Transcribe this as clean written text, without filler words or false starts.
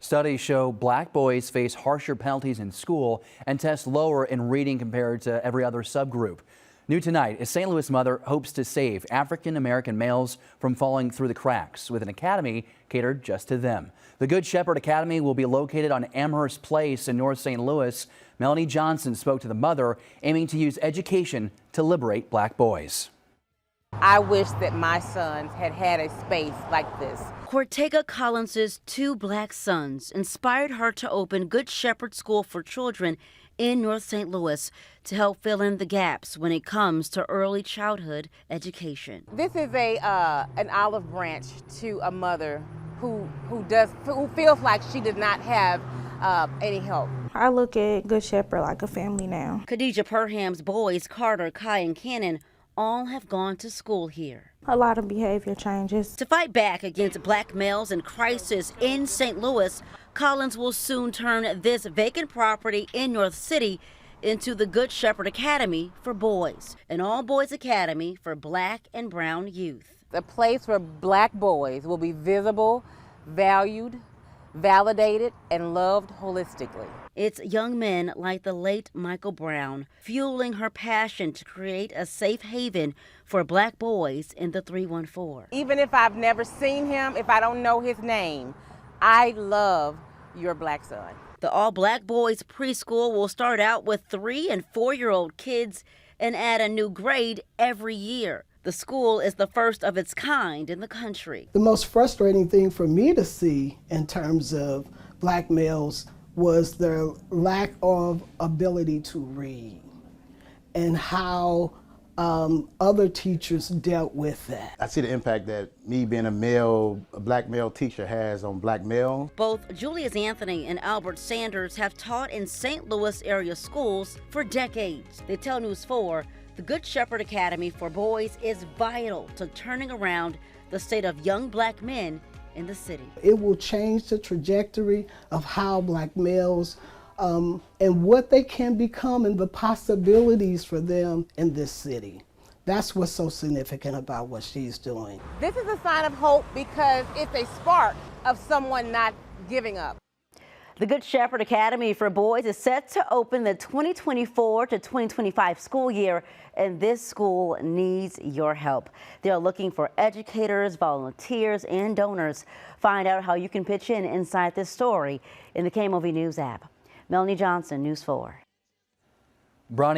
Studies show black boys face harsher penalties in school and test lower in reading compared to every other subgroup. New tonight, a St. Louis mother hopes to save African-American males from falling through the cracks with an academy catered just to them. The Good Shepherd Academy will be located on Amherst Place in North St. Louis. Melanie Johnson spoke to the mother, aiming to use education to liberate black boys. I wish that my sons had had a space like this. Cortega Collins's two black sons inspired her to open Good Shepherd School for Children in North St. Louis to help fill in the gaps when it comes to early childhood education. This is an olive branch to a mother who feels like she does not have any help. I look at Good Shepherd like a family now. Khadijah Perham's boys, Carter, Kai, and Cannon, all have gone to school here. A lot of behavior changes. To fight back against black males in crisis in St. Louis, Collins will soon turn this vacant property in North City into the Good Shepherd Academy for boys, an all-boys academy for black and brown youth. The place where black boys will be visible, valued, validated, and loved holistically. It's young men like the late Michael Brown fueling her passion to create a safe haven for black boys in the 314. Even if I've never seen him, if I don't know his name, I love your black son. The all-black boys preschool will start out with 3- and 4-year-old kids and add a new grade every year. The school is the first of its kind in the country. The most frustrating thing for me to see in terms of black males was their lack of ability to read and how other teachers dealt with that. I see the impact that me being a black male teacher has on black males. Both Julius Anthony and Albert Sanders have taught in St. Louis area schools for decades. They tell News 4 the Good Shepherd Academy for Boys is vital to turning around the state of young black men in the city. It will change the trajectory of how black males and what they can become and the possibilities for them in this city. That's what's so significant about what she's doing. This is a sign of hope because it's a spark of someone not giving up. The Good Shepherd Academy for Boys is set to open the 2024 to 2025 school year, and this school needs your help. They are looking for educators, volunteers, and donors. Find out how you can pitch in inside this story in the KMOV News app. Melanie Johnson, News 4. Bronny